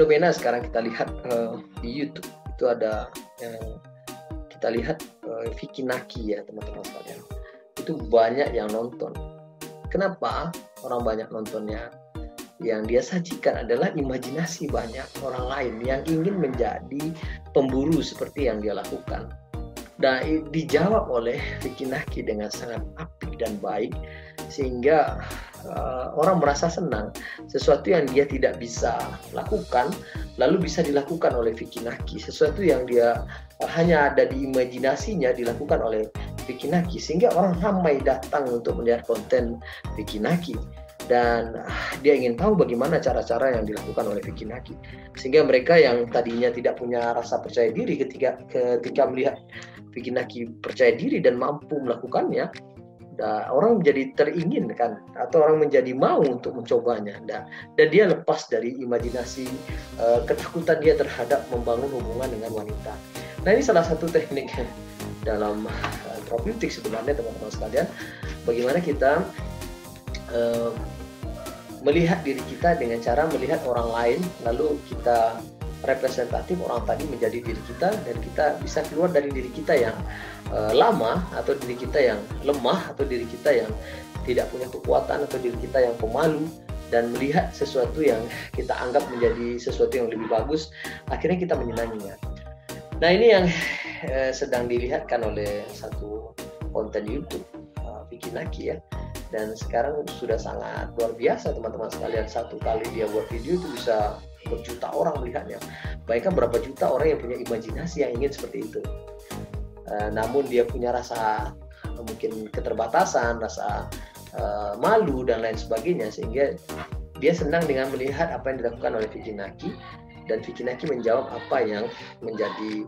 fenomena sekarang kita lihat di YouTube itu ada yang kita lihat Vicky Naki ya teman-teman sekalian. Itu banyak yang nonton. Kenapa orang banyak nontonnya? Yang dia sajikan adalah imajinasi banyak orang lain yang ingin menjadi pemburu seperti yang dia lakukan. Dan dijawab oleh Vicky Naki dengan sangat apik dan baik, sehingga orang merasa senang. Sesuatu yang dia tidak bisa lakukan lalu bisa dilakukan oleh Vicky Naki. Sesuatu yang dia hanya ada di imajinasinya dilakukan oleh Vicky Naki, sehingga orang ramai datang untuk melihat konten Vicky Naki. Dan dia ingin tahu bagaimana cara-cara yang dilakukan oleh Vicky Naki, sehingga mereka yang tadinya tidak punya rasa percaya diri ketika melihat Vicky Naki percaya diri dan mampu melakukannya, orang menjadi teringinkan atau orang menjadi mau untuk mencobanya, dan dia lepas dari imajinasi ketakutan dia terhadap membangun hubungan dengan wanita. Nah, ini salah satu teknik dalam terapeutik sebenarnya teman-teman sekalian, bagaimana kita melihat diri kita dengan cara melihat orang lain, lalu kita representatif orang tadi menjadi diri kita, dan kita bisa keluar dari diri kita yang lama, atau diri kita yang lemah, atau diri kita yang tidak punya kekuatan, atau diri kita yang pemalu, dan melihat sesuatu yang kita anggap menjadi sesuatu yang lebih bagus, akhirnya kita menyenanginya. Nah, ini yang sedang dilihatkan oleh satu konten YouTube Vicky Naki ya. Dan sekarang sudah sangat luar biasa teman-teman sekalian. Satu kali dia buat video itu bisa berjuta orang melihatnya. Bayangkan berapa juta orang yang punya imajinasi yang ingin seperti itu. Namun dia punya rasa mungkin keterbatasan, rasa malu dan lain sebagainya, sehingga dia senang dengan melihat apa yang dilakukan oleh Vicky Naki. Dan Vicky Naki menjawab apa yang menjadi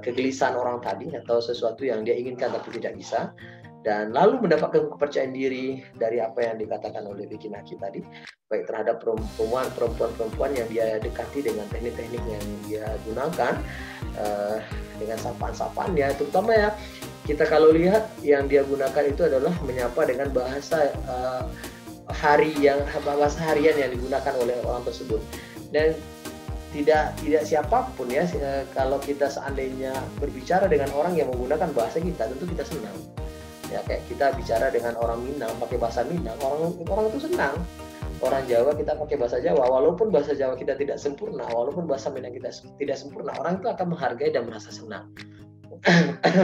kegelisahan orang tadi, atau sesuatu yang dia inginkan tapi tidak bisa. Dan lalu mendapatkan kepercayaan diri dari apa yang dikatakan oleh Vicky Naki tadi, baik terhadap perempuan-perempuan yang dia dekati dengan teknik-teknik yang dia gunakan, dengan sapaan-sapaannya, terutama ya kita kalau lihat yang dia gunakan itu adalah menyapa dengan bahasa bahasa harian yang digunakan oleh orang tersebut. Dan tidak siapapun ya, kalau kita seandainya berbicara dengan orang yang menggunakan bahasa kita, tentu kita senang. Ya, kayak kita bicara dengan orang Minang pakai bahasa Minang, orang itu senang. Orang Jawa kita pakai bahasa Jawa, walaupun bahasa Jawa kita tidak sempurna, walaupun bahasa Minang kita tidak sempurna, orang itu akan menghargai dan merasa senang.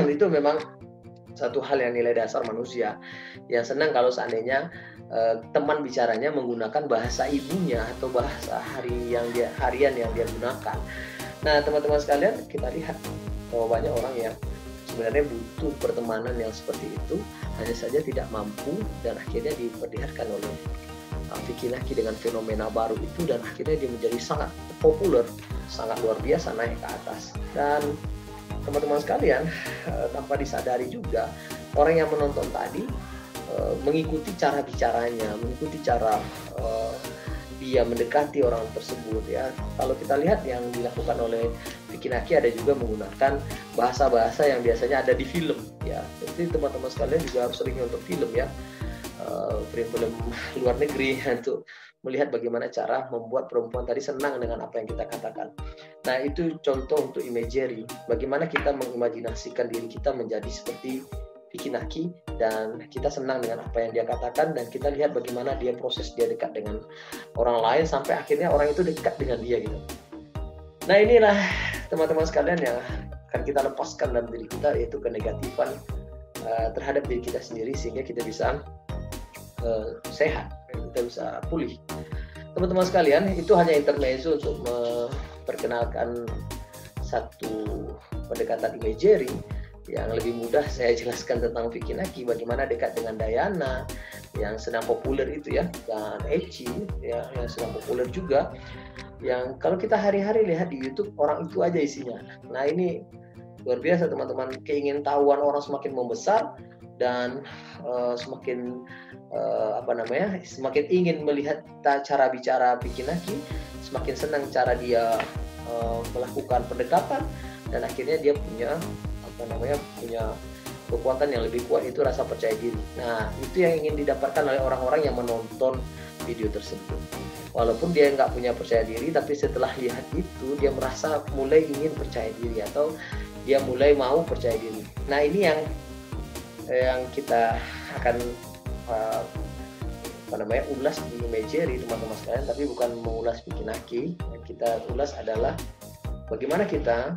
Itu memang satu hal yang nilai dasar manusia yang senang kalau seandainya teman bicaranya menggunakan bahasa ibunya atau bahasa harian yang dia gunakan. Nah, teman-teman sekalian, kita lihat bahwa banyak orang yang sebenarnya butuh pertemanan yang seperti itu, hanya saja tidak mampu, dan akhirnya diperlihatkan oleh Vicky Naki dengan fenomena baru itu, dan akhirnya dia menjadi sangat populer, sangat luar biasa naik ke atas. Dan teman-teman sekalian, tanpa disadari juga orang yang menonton tadi mengikuti cara bicaranya, mengikuti cara dia mendekati orang tersebut ya. Kalau kita lihat yang dilakukan oleh Vicky Naki ada juga menggunakan bahasa-bahasa yang biasanya ada di film ya. Jadi teman-teman sekalian juga harus sering nonton film ya, film-film luar negeri untuk melihat bagaimana cara membuat perempuan tadi senang dengan apa yang kita katakan. Nah, itu contoh untuk imagery, bagaimana kita mengimajinasikan diri kita menjadi seperti Vicky Naki, dan kita senang dengan apa yang dia katakan, dan kita lihat bagaimana dia proses dia dekat dengan orang lain sampai akhirnya orang itu dekat dengan dia gitu. Nah, inilah teman-teman sekalian yang akan kita lepaskan dalam diri kita, yaitu kenegatifan terhadap diri kita sendiri, sehingga kita bisa sehat, kita bisa pulih. Teman-teman sekalian, itu hanya intermezzo untuk memperkenalkan satu pendekatan imagery yang lebih mudah saya jelaskan tentang Vicky Naki, bagaimana dekat dengan Diana yang sedang populer itu ya, dan Eci ya, yang sedang populer juga, yang kalau kita hari-hari lihat di YouTube orang itu aja isinya. Nah, ini luar biasa teman-teman, keingintahuan orang semakin membesar, dan semakin semakin ingin melihat cara bicara Vicky Naki, semakin senang cara dia melakukan pendekatan, dan akhirnya dia punya kekuatan yang lebih kuat, itu rasa percaya diri. Nah, itu yang ingin didapatkan oleh orang-orang yang menonton video tersebut. walaupun dia nggak punya percaya diri, tapi setelah lihat itu dia merasa mulai ingin percaya diri atau dia mulai mau percaya diri. Nah, ini yang kita akan ulas di Imagery, teman-teman sekalian, tapi bukan mengulas bikin aki. Yang kita ulas adalah bagaimana kita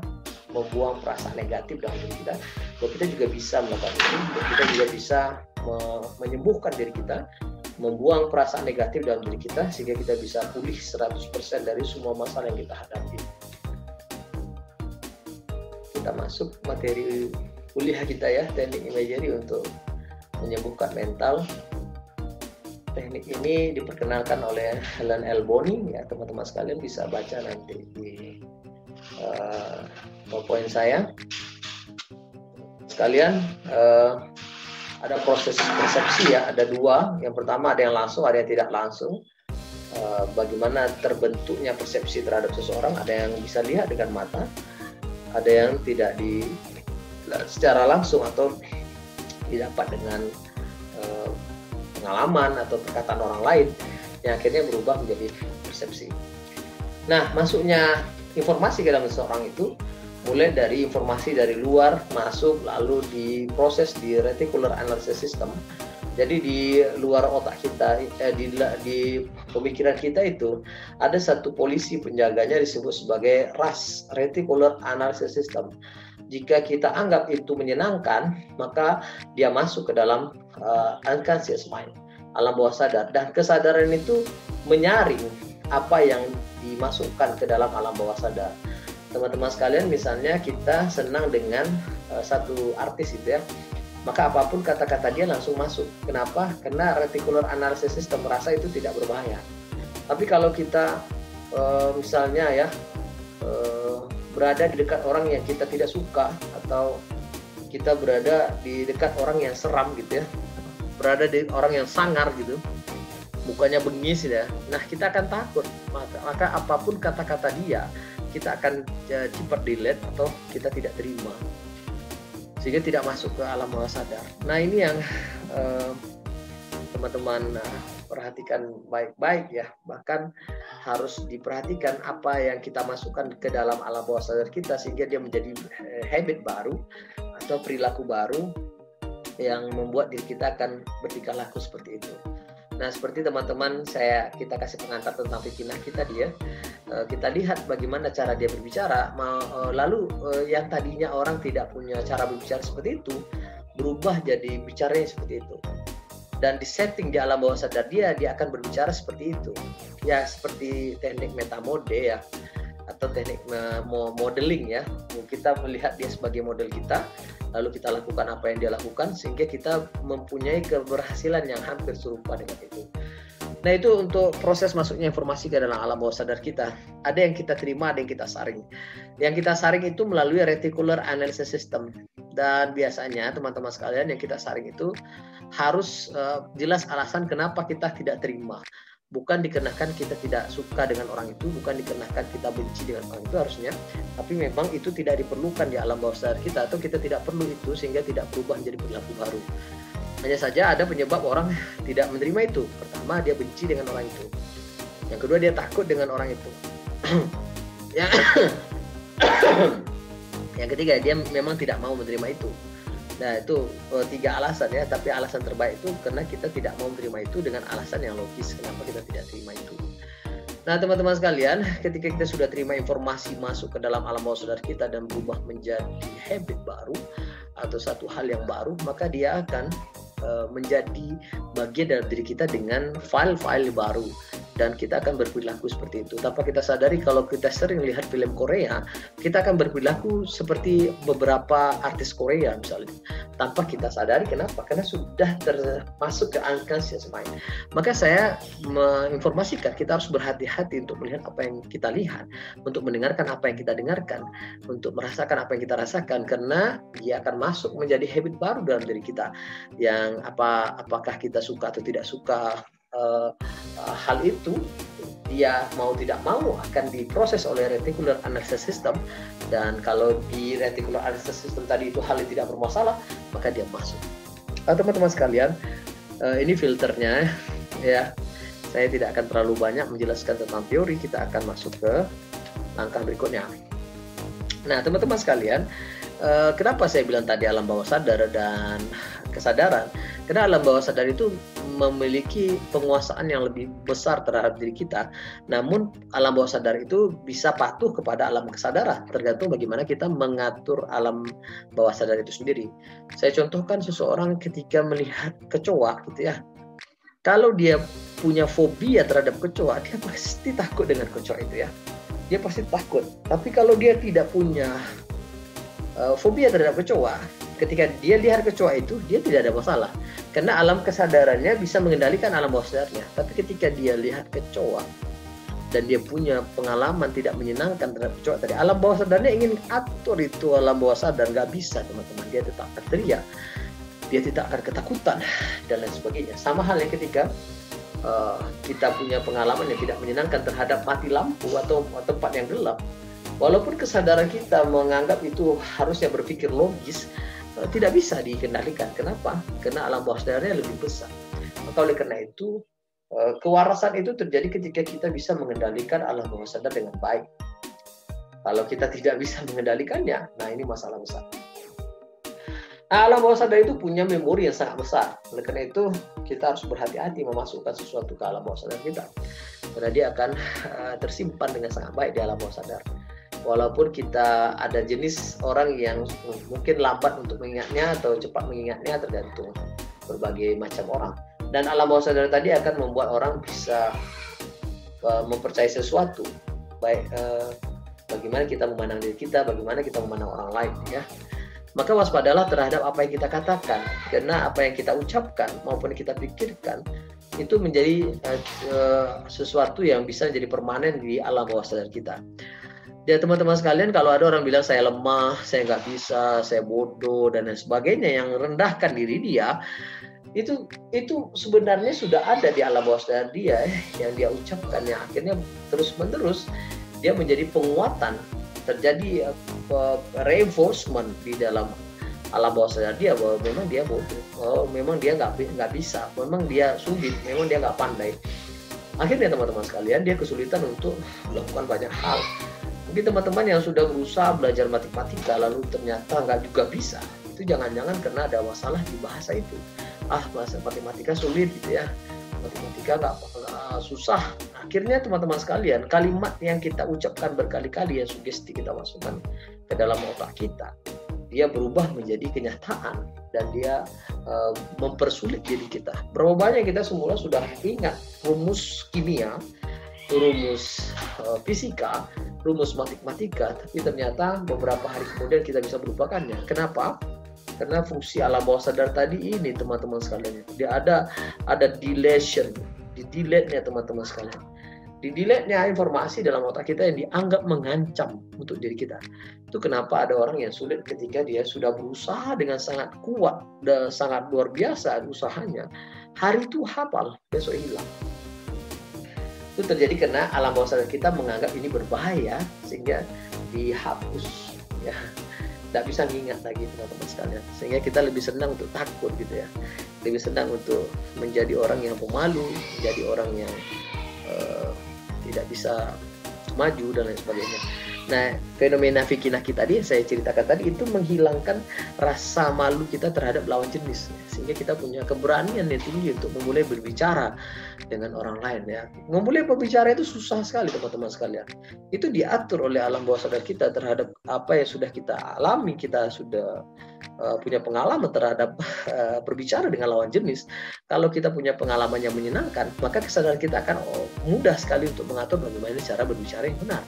membuang perasaan negatif dalam diri kita. Bahwa kita juga bisa melakukan itu, kita juga bisa menyembuhkan diri kita, membuang perasaan negatif dalam diri kita sehingga kita bisa pulih 100% dari semua masalah yang kita hadapi. Kita masuk materi kuliah kita ya, teknik Imagery untuk menyembuhkan mental. Teknik ini diperkenalkan oleh Helen L. Boni, ya teman-teman sekalian bisa baca nanti di PowerPoint saya. Sekalian ada proses persepsi ya, ada dua. Yang pertama ada yang langsung, ada yang tidak langsung. Bagaimana terbentuknya persepsi terhadap seseorang, ada yang bisa lihat dengan mata, ada yang tidak secara langsung atau didapat dengan pengalaman atau perkataan orang lain yang akhirnya berubah menjadi persepsi. Nah, masuknya informasi ke dalam seseorang itu mulai dari informasi dari luar masuk, lalu diproses di reticular analysis system. Jadi di luar otak kita, di pemikiran kita itu ada satu polisi penjaganya disebut sebagai RAS, Reticular Analysis System. Jika kita anggap itu menyenangkan, maka dia masuk ke dalam unconscious mind, alam bawah sadar. Dan kesadaran itu menyaring apa yang dimasukkan ke dalam alam bawah sadar. Teman-teman sekalian, misalnya kita senang dengan satu artis itu ya, maka apapun kata-kata dia langsung masuk. Kenapa? Karena reticular analysis system merasa itu tidak berbahaya. Tapi kalau kita misalnya ya berada di dekat orang yang kita tidak suka, atau kita berada di dekat orang yang seram gitu ya, berada di orang yang sangar gitu, mukanya bengis ya, nah kita akan takut. Maka apapun kata-kata dia, kita akan cepat delete atau kita tidak terima, sehingga tidak masuk ke alam bawah sadar. Nah, ini yang teman-teman perhatikan baik-baik ya. Bahkan harus diperhatikan apa yang kita masukkan ke dalam alam bawah sadar kita, sehingga dia menjadi habit baru atau perilaku baru yang membuat diri kita akan bertingkah laku seperti itu. Nah, seperti teman-teman kita kasih pengantar tentang Vicky Naki tadi ya. Kita lihat bagaimana cara dia berbicara, lalu yang tadinya orang tidak punya cara berbicara seperti itu berubah jadi bicaranya seperti itu. Dan di setting di alam bawah sadar dia akan berbicara seperti itu. Ya, seperti teknik metamode ya, atau teknik modeling ya. Kita melihat dia sebagai model kita, lalu kita lakukan apa yang dia lakukan sehingga kita mempunyai keberhasilan yang hampir serupa dengan itu. Nah, itu untuk proses masuknya informasi ke dalam alam bawah sadar kita. Ada yang kita terima, ada yang kita saring. Yang kita saring itu melalui reticular analysis system. Dan biasanya teman-teman sekalian, yang kita saring itu harus jelas alasan kenapa kita tidak terima. Bukan dikarenakan kita tidak suka dengan orang itu, bukan dikarenakan kita benci dengan orang itu harusnya, tapi memang itu tidak diperlukan di alam bawah sadar kita, atau kita tidak perlu itu sehingga tidak berubah menjadi perilaku baru. Hanya saja ada penyebab orang tidak menerima itu. Pertama, dia benci dengan orang itu. Yang kedua, dia takut dengan orang itu. Yang ketiga, dia memang tidak mau menerima itu. Nah, itu 3 alasan ya, tapi alasan terbaik itu karena kita tidak mau menerima itu dengan alasan yang logis kenapa kita tidak terima itu. Nah, teman-teman sekalian, ketika kita sudah terima informasi masuk ke dalam alam bawah sadar kita dan berubah menjadi habit baru atau satu hal yang baru, maka dia akan menjadi bagian dari diri kita dengan file-file baru, dan kita akan berperilaku seperti itu. Tanpa kita sadari, kalau kita sering lihat film Korea, kita akan berperilaku seperti beberapa artis Korea misalnya. Tanpa kita sadari, kenapa? Karena sudah termasuk ke unconscious mind. Maka saya menginformasikan, kita harus berhati-hati untuk melihat apa yang kita lihat, untuk mendengarkan apa yang kita dengarkan, untuk merasakan apa yang kita rasakan, karena dia akan masuk menjadi habit baru dalam diri kita. Yang apakah kita suka atau tidak suka hal itu, dia mau tidak mau akan diproses oleh reticular analysis system. Dan kalau di reticular analysis system tadi itu hal yang tidak bermasalah, maka dia masuk. Teman-teman sekalian, ini filternya ya. Saya tidak akan terlalu banyak menjelaskan tentang teori, kita akan masuk ke langkah berikutnya. Nah, teman-teman sekalian, kenapa saya bilang tadi alam bawah sadar dan kesadaran? Karena alam bawah sadar itu memiliki penguasaan yang lebih besar terhadap diri kita. Namun alam bawah sadar itu bisa patuh kepada alam kesadaran, tergantung bagaimana kita mengatur alam bawah sadar itu sendiri. Saya contohkan seseorang ketika melihat kecoa gitu ya. Kalau dia punya fobia terhadap kecoa, dia pasti takut dengan kecoa itu ya. Dia pasti takut. Tapi kalau dia tidak punya fobia terhadap kecoa, ketika dia lihat kecoa itu, dia tidak ada masalah. Karena alam kesadarannya bisa mengendalikan alam bawah sadarnya. Tapi ketika dia lihat kecoa, dan dia punya pengalaman tidak menyenangkan terhadap kecoa tadi, alam bawah sadarnya ingin atur itu alam bawah sadar, nggak bisa teman-teman. Dia tetap akan teriak, dia tidak akan ketakutan, dan lain sebagainya. Sama halnya ketika kita punya pengalaman yang tidak menyenangkan terhadap mati lampu atau tempat yang gelap. Walaupun kesadaran kita menganggap itu harusnya berpikir logis, tidak bisa dikendalikan. Kenapa? Karena alam bawah sadarnya lebih besar. Maka oleh karena itu, kewarasan itu terjadi ketika kita bisa mengendalikan alam bawah sadar dengan baik. Kalau kita tidak bisa mengendalikannya, nah ini masalah besar. Alam bawah sadar itu punya memori yang sangat besar. Oleh karena itu, kita harus berhati-hati memasukkan sesuatu ke alam bawah sadar kita. Karena dia akan tersimpan dengan sangat baik di alam bawah sadar. Walaupun kita ada jenis orang yang mungkin lambat untuk mengingatnya atau cepat mengingatnya, tergantung berbagai macam orang. Dan alam bawah sadar tadi akan membuat orang bisa mempercayai sesuatu. Baik bagaimana kita memandang diri kita, bagaimana kita memandang orang lain ya. Maka waspadalah terhadap apa yang kita katakan, karena apa yang kita ucapkan maupun kita pikirkan itu menjadi sesuatu yang bisa jadi permanen di alam bawah sadar kita. Ya teman-teman sekalian, kalau ada orang bilang saya lemah, saya nggak bisa, saya bodoh dan lain sebagainya yang rendahkan diri dia, itu sebenarnya sudah ada di alam bawah sadar dia yang dia ucapkan, yang akhirnya terus-menerus dia menjadi penguatan. Terjadi reinforcement di dalam alam bawah sadar dia bahwa memang dia bodoh, memang dia nggak bisa, memang dia sulit, memang dia nggak pandai. Akhirnya teman-teman sekalian, dia kesulitan untuk melakukan banyak hal. Mungkin teman-teman yang sudah berusaha belajar matematika lalu ternyata nggak juga bisa, itu jangan-jangan karena ada masalah di bahasa itu. Bahasa matematika sulit gitu ya, matematika nggak susah. Akhirnya teman-teman sekalian, kalimat yang kita ucapkan berkali-kali, yang sugesti kita masukkan ke dalam otak kita, dia berubah menjadi kenyataan dan dia mempersulit diri kita. Berapa banyak kita semula sudah ingat rumus kimia, rumus fisika, rumus matematika, tapi ternyata beberapa hari kemudian kita bisa melupakannya. Kenapa? Karena fungsi alam bawah sadar tadi ini teman-teman sekalian, dia ada deletion, di delete-nya teman-teman sekalian. Di delete-nya informasi dalam otak kita yang dianggap mengancam untuk diri kita. Itu kenapa ada orang yang sulit ketika dia sudah berusaha dengan sangat kuat dan sangat luar biasa usahanya. Hari itu hafal, besok hilang. Itu terjadi karena alam bawah sadar kita menganggap ini berbahaya sehingga dihapus ya. Tidak bisa mengingat lagi teman-teman sekalian, sehingga kita lebih senang untuk takut gitu ya, lebih senang untuk menjadi orang yang pemalu, menjadi orang yang tidak bisa maju dan lain sebagainya. Nah, fenomena fikinah kita tadi saya ceritakan tadi itu menghilangkan rasa malu kita terhadap lawan jenis, sehingga kita punya keberanian yang tinggi untuk memulai berbicara dengan orang lain ya. Memulai berbicara itu susah sekali teman-teman sekalian. Itu diatur oleh alam bawah sadar kita terhadap apa yang sudah kita alami. Kita sudah punya pengalaman terhadap berbicara dengan lawan jenis. Kalau kita punya pengalaman yang menyenangkan, maka kesadaran kita akan mudah sekali untuk mengatur bagaimana cara berbicara yang benar.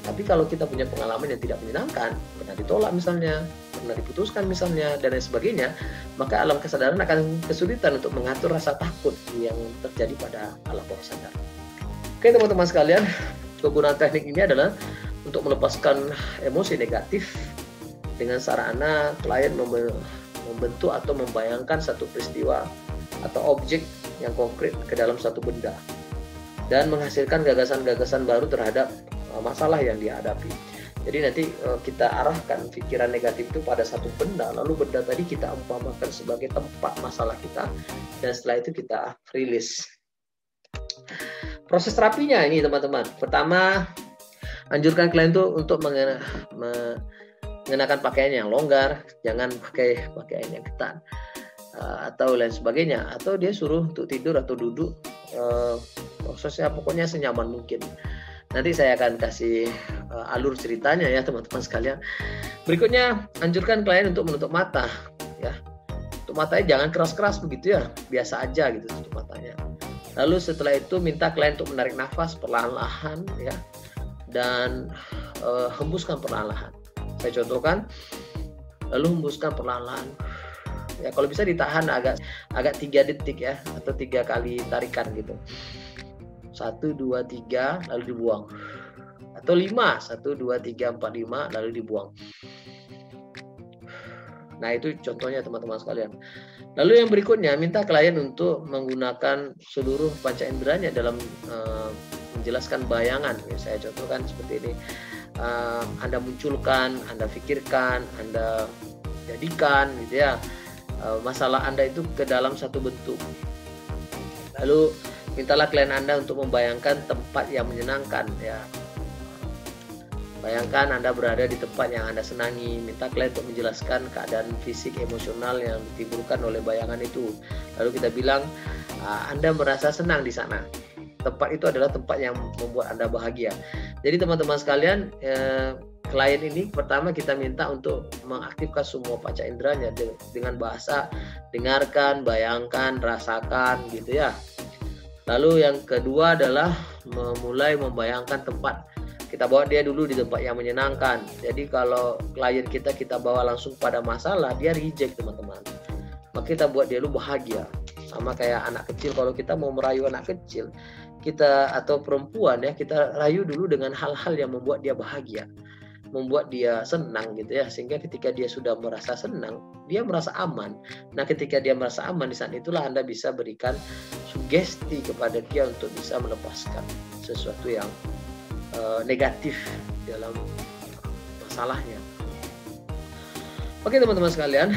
Tapi kalau kita punya pengalaman yang tidak menyenangkan, pernah ditolak misalnya, pernah diputuskan misalnya, dan lain sebagainya, maka alam kesadaran akan kesulitan untuk mengatur rasa takut yang terjadi pada alam bawah sadar. Oke teman-teman sekalian, kegunaan teknik ini adalah untuk melepaskan emosi negatif dengan sarana klien membentuk atau membayangkan satu peristiwa atau objek yang konkret ke dalam satu benda dan menghasilkan gagasan-gagasan baru terhadap masalah yang dihadapi. Jadi nanti kita arahkan pikiran negatif itu pada satu benda, lalu benda tadi kita umpamakan sebagai tempat masalah kita, dan setelah itu kita rilis. Proses terapinya ini teman-teman. Pertama, anjurkan klien tuh untuk mengenakan pakaian yang longgar, jangan pakai pakaian yang ketat atau lain sebagainya. Atau dia suruh untuk tidur atau duduk, prosesnya pokoknya senyaman mungkin. Nanti saya akan kasih alur ceritanya ya teman-teman sekalian. Berikutnya, anjurkan klien untuk menutup mata ya. Tutup matanya jangan keras-keras begitu ya, biasa aja gitu tutup matanya. Lalu setelah itu minta klien untuk menarik nafas perlahan-lahan ya, dan hembuskan perlahan-lahan. Saya contohkan, lalu hembuskan perlahan-lahan. Ya kalau bisa ditahan agak 3 detik ya, atau 3 kali tarikan gitu. 1, 2, 3 lalu dibuang. Atau 5, 1, 2, 3, 4, 5 lalu dibuang. Nah itu contohnya teman-teman sekalian. Lalu yang berikutnya, minta klien untuk menggunakan seluruh panca inderanya dalam menjelaskan bayangan. Saya contohkan seperti ini. Anda munculkan, Anda pikirkan, Anda jadikan gitu ya, masalah Anda itu ke dalam satu bentuk. Lalu mintalah klien Anda untuk membayangkan tempat yang menyenangkan ya. Bayangkan Anda berada di tempat yang Anda senangi. Minta klien untuk menjelaskan keadaan fisik emosional yang ditimbulkan oleh bayangan itu. Lalu kita bilang, Anda merasa senang di sana. Tempat itu adalah tempat yang membuat Anda bahagia. Jadi teman-teman sekalian, klien ini pertama kita minta untuk mengaktifkan semua panca inderanya dengan bahasa dengarkan, bayangkan, rasakan gitu ya. Lalu yang kedua adalah memulai membayangkan tempat. Kita bawa dia dulu di tempat yang menyenangkan. Jadi kalau klien kita bawa langsung pada masalah, dia reject teman-teman. Maka kita buat dia dulu bahagia. Sama kayak anak kecil, kalau kita mau merayu anak kecil, kita atau perempuan ya, kita rayu dulu dengan hal-hal yang membuat dia bahagia, membuat dia senang gitu ya. Sehingga ketika dia sudah merasa senang, dia merasa aman. Nah ketika dia merasa aman, di saat itulah Anda bisa berikan sugesti kepada dia untuk bisa melepaskan sesuatu yang negatif dalam masalahnya. Oke teman-teman sekalian,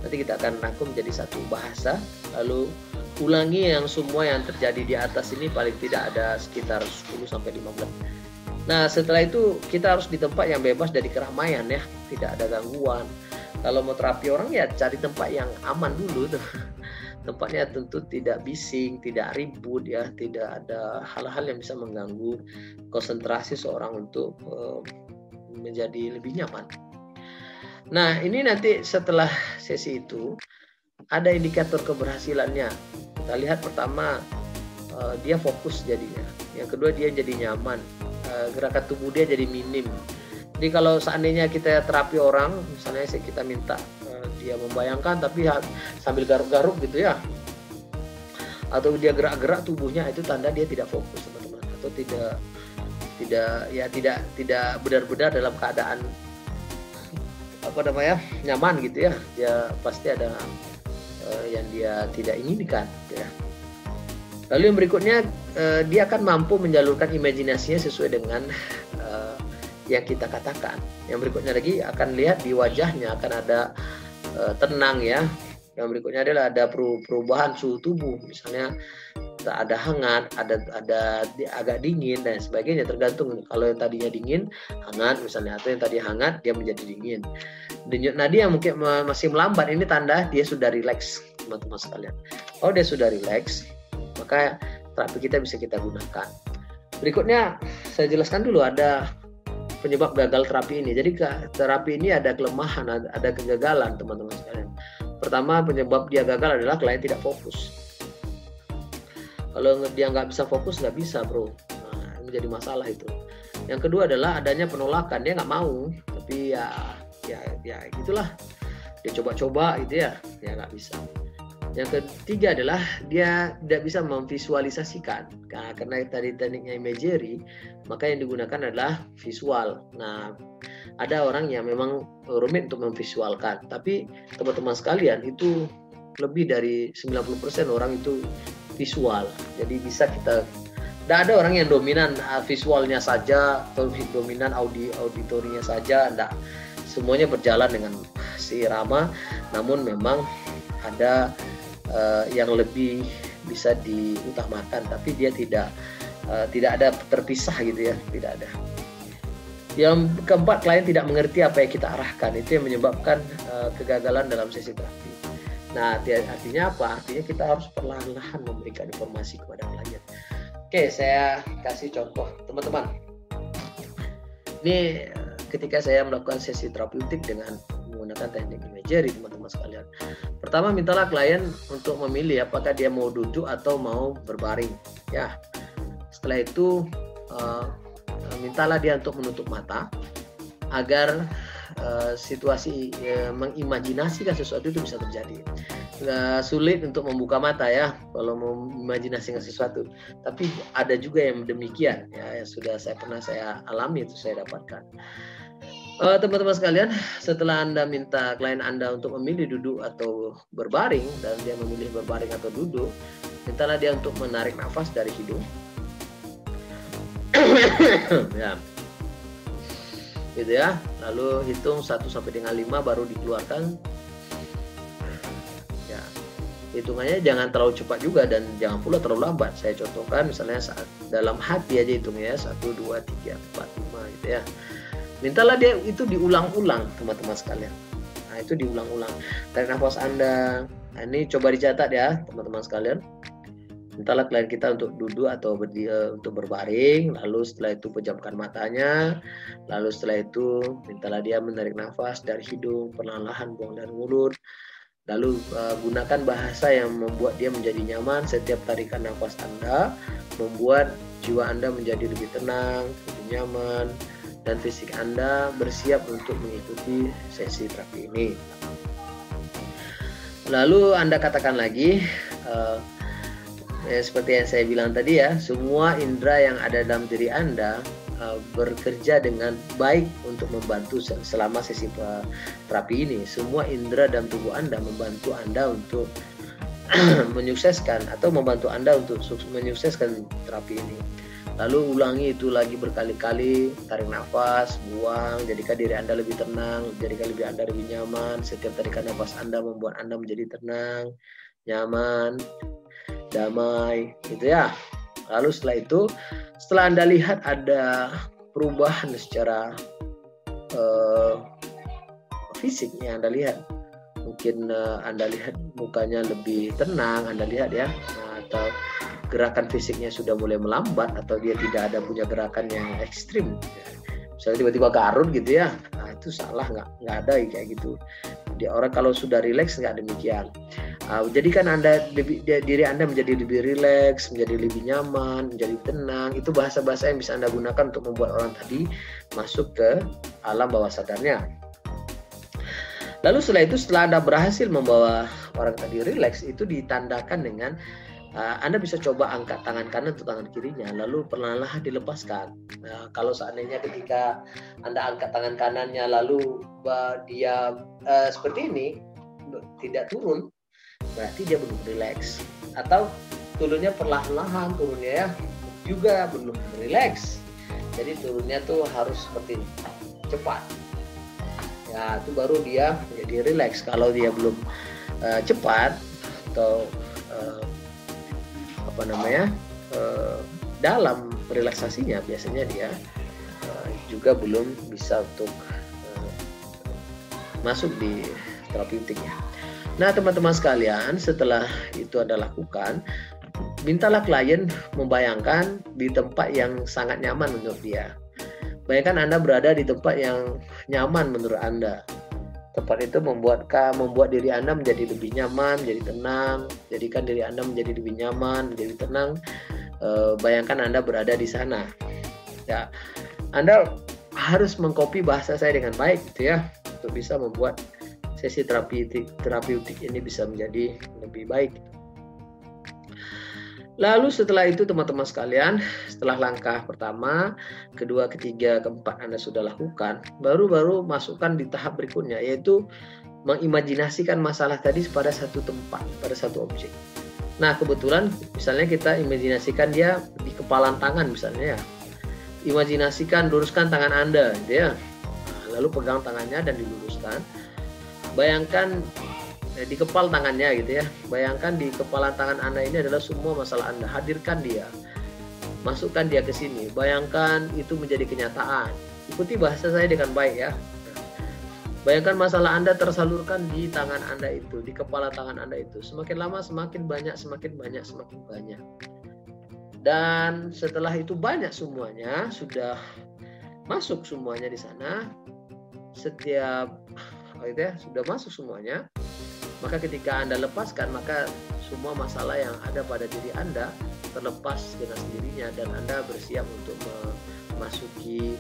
nanti kita akan rangkum menjadi satu bahasa, lalu ulangi yang semua yang terjadi di atas ini, paling tidak ada sekitar 10-15. Nah setelah itu kita harus di tempat yang bebas dari keramaian ya, tidak ada gangguan. Kalau mau terapi orang ya cari tempat yang aman dulu tuh. Tempatnya tentu tidak bising, tidak ribut ya, tidak ada hal-hal yang bisa mengganggu konsentrasi seorang untuk menjadi lebih nyaman. Nah ini nanti setelah sesi itu ada indikator keberhasilannya. Kita lihat pertama, dia fokus jadinya. Yang kedua dia jadi nyaman, gerakan tubuh dia jadi minim. Jadi kalau seandainya kita terapi orang, misalnya kita minta dia membayangkan tapi sambil garuk-garuk gitu ya, atau dia gerak-gerak tubuhnya, itu tanda dia tidak fokus teman-teman, atau tidak benar-benar dalam keadaan nyaman gitu ya. Dia pasti ada yang dia tidak inginkan ya. Lalu yang berikutnya, dia akan mampu menyalurkan imajinasinya sesuai dengan yang kita katakan. Yang berikutnya lagi akan lihat di wajahnya akan ada tenang ya. Yang berikutnya adalah ada perubahan suhu tubuh, misalnya ada hangat, ada agak dingin dan sebagainya, tergantung. Kalau yang tadinya dingin, hangat misalnya, atau yang tadi hangat dia menjadi dingin. Denyut nadi yang mungkin masih melambat, ini tanda dia sudah rileks teman-teman sekalian. Kalau dia sudah rileks, maka terapi kita bisa kita gunakan. Berikutnya saya jelaskan dulu ada penyebab gagal terapi ini. Jadi terapi ini ada kelemahan, ada kegagalan teman-teman sekalian. Pertama, penyebab dia gagal adalah klien tidak fokus. Kalau dia nggak bisa fokus, nggak bisa bro. Nah, ini menjadi masalah itu. Yang kedua adalah adanya penolakan, dia nggak mau, tapi ya gitulah. Dia coba-coba gitu ya nggak bisa. Yang ketiga adalah dia tidak bisa memvisualisasikan. Karena tadi tekniknya imagery, maka yang digunakan adalah visual. Nah, ada orang yang memang rumit untuk memvisualkan, tapi teman-teman sekalian itu lebih dari 90% orang itu visual. Jadi bisa kita, tidak ada orang yang dominan visualnya saja atau dominan auditorinya saja, tidak. Semuanya berjalan dengan seirama, namun memang ada yang lebih bisa diutamakan, tapi dia tidak ada terpisah gitu ya, tidak ada. Yang keempat, klien tidak mengerti apa yang kita arahkan, itu yang menyebabkan kegagalan dalam sesi terapi. Nah, artinya apa? Artinya kita harus perlahan-lahan memberikan informasi kepada klien. Oke, saya kasih contoh teman-teman. Ini ketika saya melakukan sesi terapeutik dengan menggunakan teknik imagery, teman-teman sekalian. Pertama, mintalah klien untuk memilih apakah dia mau duduk atau mau berbaring. Ya, setelah itu mintalah dia untuk menutup mata agar situasi mengimajinasikan sesuatu itu bisa terjadi. Sulit untuk membuka mata ya kalau mau imajinasikan sesuatu, tapi ada juga yang demikian ya, yang sudah pernah saya alami, itu saya dapatkan. Teman-teman sekalian, setelah Anda minta klien Anda untuk memilih duduk atau berbaring, dan dia memilih berbaring atau duduk, mintalah dia untuk menarik nafas dari hidung. Ya, gitu ya. Lalu hitung 1 sampai dengan 5 baru dikeluarkan. Ya, hitungannya jangan terlalu cepat juga dan jangan pula terlalu lambat. Saya contohkan misalnya saat dalam hati aja hitungnya 1, 2, 3, 4, 5 gitu ya. Mintalah dia itu diulang-ulang, teman-teman sekalian. Nah, itu diulang-ulang. Tarik nafas Anda. Nah, ini coba dicatat ya, teman-teman sekalian. Mintalah klien kita untuk duduk atau untuk berbaring, lalu setelah itu pejamkan matanya, lalu setelah itu mintalah dia menarik nafas dari hidung, perlahan-lahan buang dari mulut, lalu gunakan bahasa yang membuat dia menjadi nyaman. Setiap tarikan nafas Anda membuat jiwa Anda menjadi lebih tenang, lebih nyaman, dan fisik Anda bersiap untuk mengikuti sesi terapi ini. Lalu Anda katakan lagi, seperti yang saya bilang tadi ya, semua indera yang ada dalam diri Anda bekerja dengan baik untuk membantu selama sesi terapi ini. Semua indera dalam tubuh Anda membantu Anda untuk menyukseskan atau membantu Anda untuk menyukseskan terapi ini. Lalu ulangi itu lagi berkali-kali, tarik nafas, buang, jadikan diri Anda lebih tenang, jadikan diri Anda lebih nyaman. Setiap tarikan nafas Anda membuat Anda menjadi tenang, nyaman, damai, gitu ya. Lalu setelah itu, setelah Anda lihat ada perubahan secara fisiknya, Anda lihat, mungkin Anda lihat mukanya lebih tenang, Anda lihat ya, atau gerakan fisiknya sudah mulai melambat, atau dia tidak ada punya gerakan yang ekstrim, misalnya tiba-tiba garut gitu ya, nah itu salah, nggak ada kayak gitu. Dia orang kalau sudah rileks nggak demikian. Jadikan diri Anda menjadi lebih rileks, menjadi lebih nyaman, menjadi tenang. Itu bahasa-bahasa yang bisa Anda gunakan untuk membuat orang tadi masuk ke alam bawah sadarnya. Lalu setelah Anda berhasil membawa orang tadi rileks, itu ditandakan dengan Anda bisa coba angkat tangan kanan atau tangan kirinya, lalu perlahan-lahan dilepaskan. Nah, kalau seandainya ketika Anda angkat tangan kanannya lalu dia seperti ini, tidak turun, berarti dia belum rileks. Atau turunnya perlahan-lahan, turunnya ya juga belum rileks. Jadi turunnya tuh harus seperti ini, cepat. Ya, itu baru dia menjadi rileks. Kalau dia belum cepat atau dalam relaksasinya, biasanya dia juga belum bisa untuk masuk di terapeutik ya. Nah, teman-teman sekalian, setelah itu Anda lakukan, mintalah klien membayangkan di tempat yang sangat nyaman menurut dia. Bayangkan Anda berada di tempat yang nyaman menurut Anda. Tempat itu membuat diri Anda menjadi lebih nyaman, menjadi tenang. Jadikan diri Anda menjadi lebih nyaman, menjadi tenang. Bayangkan Anda berada di sana. Ya, Anda harus mengcopy bahasa saya dengan baik, gitu ya, untuk bisa membuat sesi terapeutik ini bisa menjadi lebih baik. Lalu setelah itu teman-teman sekalian, setelah langkah pertama, kedua, ketiga, keempat Anda sudah lakukan, baru masukkan di tahap berikutnya, yaitu mengimajinasikan masalah tadi pada satu tempat, pada satu objek. Nah, kebetulan misalnya kita imajinasikan dia di kepalan tangan misalnya ya. Imajinasikan, luruskan tangan Anda gitu ya. Lalu pegang tangannya dan diluruskan. Bayangkan di kepal tangannya gitu ya. Bayangkan di kepala tangan Anda ini adalah semua masalah Anda. Hadirkan dia, masukkan dia ke sini. Bayangkan itu menjadi kenyataan. Ikuti bahasa saya dengan baik ya. Bayangkan masalah Anda tersalurkan di tangan Anda itu, di kepala tangan Anda itu. Semakin lama semakin banyak, semakin banyak, semakin banyak. Dan setelah itu banyak semuanya, sudah masuk semuanya di sana. Setiap sudah masuk semuanya, maka ketika Anda lepaskan, maka semua masalah yang ada pada diri Anda terlepas dengan sendirinya dan Anda bersiap untuk memasuki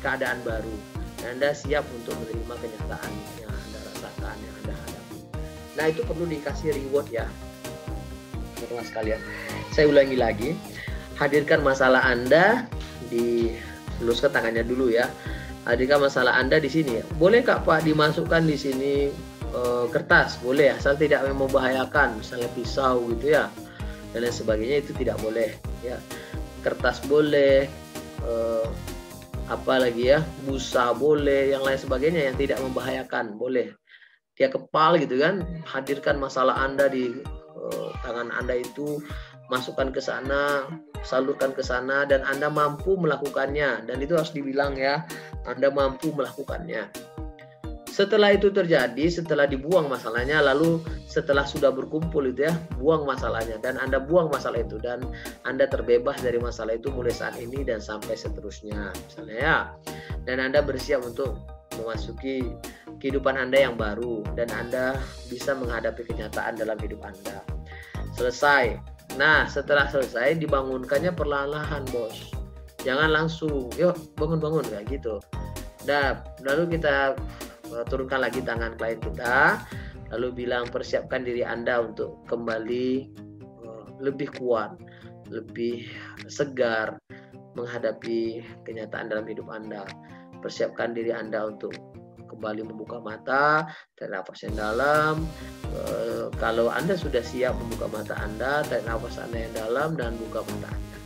keadaan baru. Dan Anda siap untuk menerima kenyataan yang Anda rasakan, yang Anda hadapi. Nah, itu perlu dikasih reward ya, teman-teman sekalian. Saya ulangi lagi, hadirkan masalah Anda, diluluskan tangannya dulu ya. Hadirkan masalah Anda di sini. Boleh Kak Pak dimasukkan di sini kertas? Boleh, asal tidak membahayakan, misalnya pisau gitu ya, dan lain sebagainya, itu tidak boleh ya. Kertas boleh, apalagi ya, busa boleh, yang lain sebagainya yang tidak membahayakan boleh. Dia kepal gitu kan, hadirkan masalah Anda di tangan Anda itu, masukkan ke sana, salurkan ke sana, dan Anda mampu melakukannya. Dan itu harus dibilang ya, Anda mampu melakukannya. Setelah itu terjadi, setelah dibuang masalahnya, lalu setelah sudah berkumpul itu ya, buang masalahnya, dan Anda buang masalah itu, dan Anda terbebas dari masalah itu mulai saat ini dan sampai seterusnya, misalnya ya. Dan Anda bersiap untuk memasuki kehidupan Anda yang baru, dan Anda bisa menghadapi kenyataan dalam hidup Anda. Selesai. Nah, setelah selesai, dibangunkannya perlahan-lahan, bos. Jangan langsung, yuk bangun-bangun, kayak gitu. Nah, lalu kita turunkan lagi tangan klien kita, lalu bilang persiapkan diri Anda untuk kembali lebih kuat, lebih segar menghadapi kenyataan dalam hidup Anda. Persiapkan diri Anda untuk kembali membuka mata, tarik nafas yang dalam. Kalau Anda sudah siap membuka mata Anda, tarik nafas Anda yang dalam dan buka mata Anda.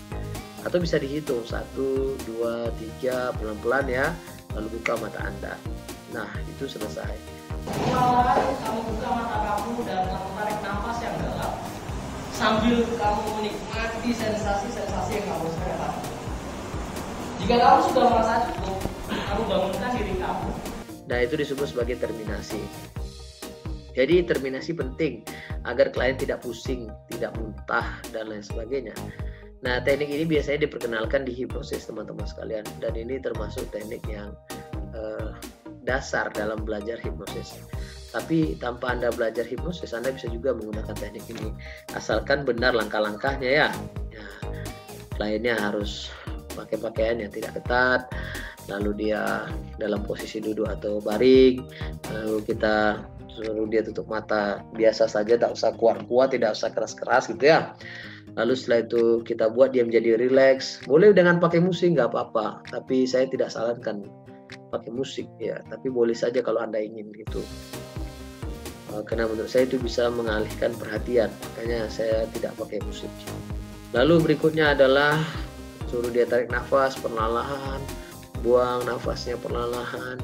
Atau bisa dihitung 1, 2, 3 pelan-pelan ya, lalu buka mata Anda. Nah, itu selesai. Perlahan kamu buka mata kamu dan kamu tarik nafas yang dalam sambil kamu menikmati sensasi-sensasi yang kamu rasakan. Jika kamu sudah merasa cukup, kamu bangunkan diri kamu. Nah, itu disebut sebagai terminasi. Jadi terminasi penting agar klien tidak pusing, tidak muntah, dan lain sebagainya. Nah, teknik ini biasanya diperkenalkan di hipnosis, teman-teman sekalian. Dan ini termasuk teknik yang dasar dalam belajar hipnosis. Tapi tanpa Anda belajar hipnosis, Anda bisa juga menggunakan teknik ini. Asalkan benar langkah-langkahnya ya. Kliennya harus pakai pakaian yang tidak ketat, lalu dia dalam posisi duduk atau baring, lalu kita suruh dia tutup mata biasa saja, tak usah kuat-kuat, tidak usah keras-keras gitu ya. Lalu setelah itu kita buat dia menjadi rileks. Boleh dengan pakai musik, nggak apa-apa, tapi saya tidak sarankan pakai musik ya, tapi boleh saja kalau Anda ingin gitu. Karena menurut saya itu bisa mengalihkan perhatian, makanya saya tidak pakai musik. Lalu berikutnya adalah suruh dia tarik nafas perlahan, buang nafasnya perlahan,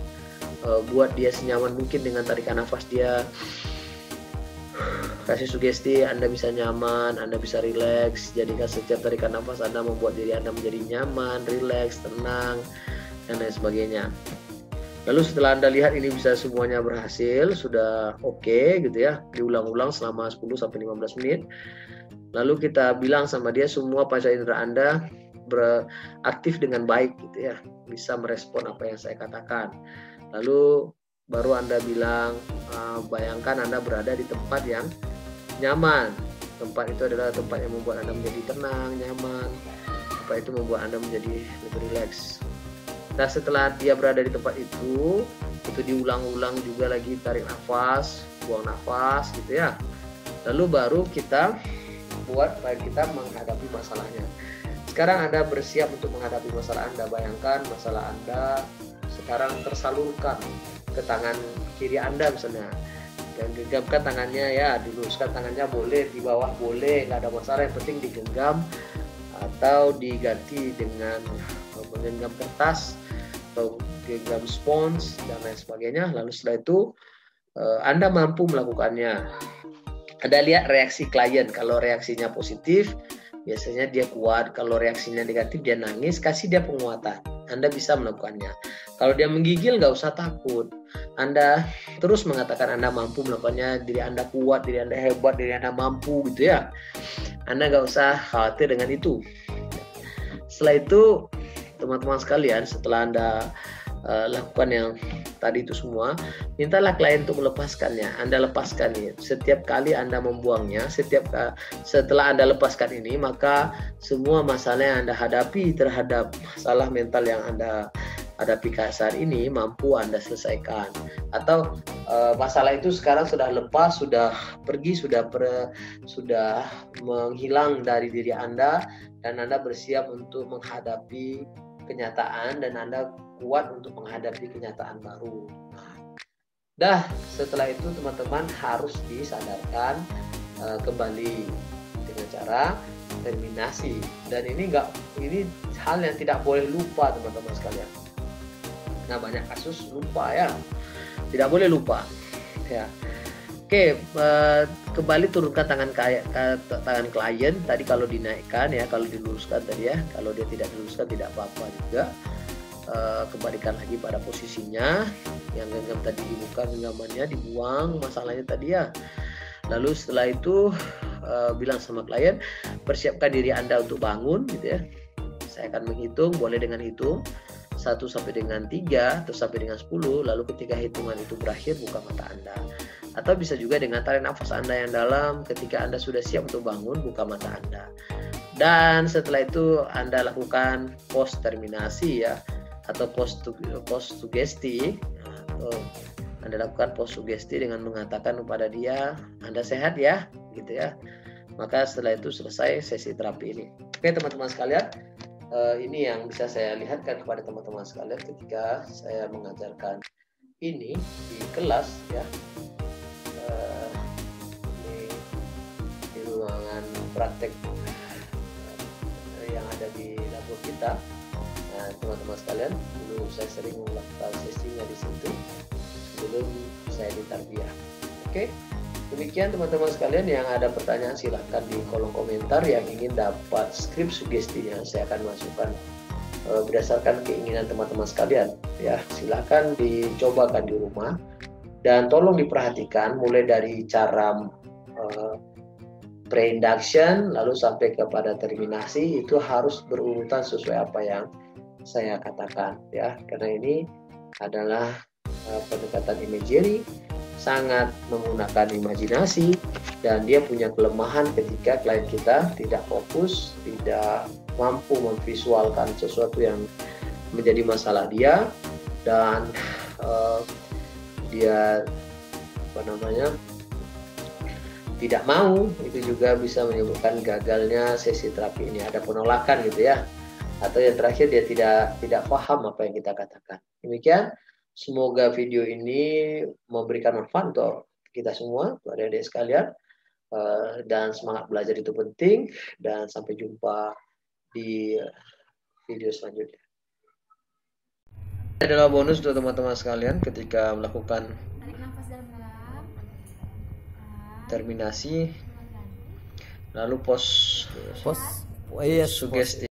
buat dia senyaman mungkin dengan tarikan nafas dia. Kasih sugesti Anda bisa nyaman, Anda bisa rileks. Jadikan setiap tarikan nafas Anda membuat diri Anda menjadi nyaman, rileks, tenang, dan lain sebagainya. Lalu setelah Anda lihat ini bisa semuanya berhasil, sudah oke gitu ya, diulang-ulang selama 10-15 menit. Lalu kita bilang sama dia semua panca indera Anda beraktif dengan baik gitu ya, bisa merespon apa yang saya katakan. Lalu baru Anda bilang, bayangkan Anda berada di tempat yang nyaman. Tempat itu adalah tempat yang membuat Anda menjadi tenang, nyaman. Tempat itu membuat Anda menjadi lebih rileks. Nah, setelah dia berada di tempat itu diulang-ulang juga lagi, tarik nafas, buang nafas gitu ya. Lalu baru kita buat kita menghadapi masalahnya. Sekarang Anda bersiap untuk menghadapi masalah Anda. Bayangkan masalah Anda sekarang tersalurkan ke tangan kiri Anda misalnya. Dan genggamkan tangannya ya, diluruskan tangannya boleh, di bawah boleh, nggak ada masalah, yang penting digenggam atau diganti dengan menggenggam kertas atau genggam spons dan lain sebagainya. Lalu setelah itu Anda mampu melakukannya. Anda lihat reaksi klien. Kalau reaksinya positif, biasanya dia kuat. Kalau reaksinya negatif, dia nangis. Kasih dia penguatan. Anda bisa melakukannya. Kalau dia menggigil, nggak usah takut. Anda terus mengatakan Anda mampu melakukannya, diri Anda kuat, diri Anda hebat, diri Anda mampu, gitu ya. Anda nggak usah khawatir dengan itu. Setelah itu, teman-teman sekalian, setelah Anda lakukan yang tadi itu semua, mintalah klien untuk melepaskannya. Anda lepaskan ya. Setiap kali Anda membuangnya, setelah Anda lepaskan ini, maka semua masalah yang Anda hadapi terhadap masalah mental yang Anda hadapi saat ini mampu Anda selesaikan. Atau masalah itu sekarang sudah lepas, sudah pergi, sudah menghilang dari diri Anda, dan Anda bersiap untuk menghadapi kenyataan, dan Anda kuat untuk menghadapi kenyataan baru. Dah, setelah itu teman-teman harus disadarkan kembali dengan cara terminasi. Dan ini hal yang tidak boleh lupa, teman-teman sekalian. Nah, banyak kasus lupa ya. Tidak boleh lupa. Ya. Oke, kembali turunkan tangan klien. Tadi kalau dinaikkan ya, kalau diluruskan tadi ya. Kalau dia tidak diluruskan tidak apa-apa juga. Kembalikan lagi pada posisinya. Yang genggam tadi dibuka genggamannya, dibuang masalahnya tadi ya. Lalu setelah itu bilang sama klien, persiapkan diri Anda untuk bangun gitu ya. Saya akan menghitung, boleh dengan hitung 1 sampai dengan 3 atau sampai dengan 10. Lalu ketika hitungan itu berakhir, buka mata Anda. Atau bisa juga dengan tarik nafas Anda yang dalam. Ketika Anda sudah siap untuk bangun, buka mata Anda. Dan setelah itu Anda lakukan post terminasi ya, atau post sugesti. Anda lakukan post sugesti dengan mengatakan kepada dia, Anda sehat ya, gitu ya. Maka setelah itu selesai sesi terapi ini. Oke teman-teman sekalian, ini yang bisa saya lihatkan kepada teman-teman sekalian ketika saya mengajarkan ini di kelas ya. Ini di ruangan praktek yang ada di labor kita. Nah, teman-teman sekalian, dulu saya sering melakukan sesinya di situ sebelum saya di tarbiyah. Oke, demikian teman-teman sekalian. Yang ada pertanyaan silahkan di kolom komentar. Yang ingin dapat skrip sugestinya, saya akan masukkan berdasarkan keinginan teman-teman sekalian. Ya, silahkan dicobakan di rumah dan tolong diperhatikan mulai dari cara pre-induction lalu sampai kepada terminasi, itu harus berurutan sesuai apa yang saya katakan ya, karena ini adalah pendekatan imagery, sangat menggunakan imajinasi, dan dia punya kelemahan ketika klien kita tidak fokus, tidak mampu memvisualkan sesuatu yang menjadi masalah dia, dan dia tidak mau. Itu juga bisa menyebabkan gagalnya sesi terapi ini. Ada penolakan gitu ya, atau yang terakhir dia tidak paham apa yang kita katakan. Demikian, semoga video ini memberikan manfaat untuk kita semua, untuk adik-adik sekalian, dan semangat belajar itu penting. Dan sampai jumpa di video selanjutnya. Ini adalah bonus untuk teman-teman sekalian ketika melakukan terminasi lalu post sugesti.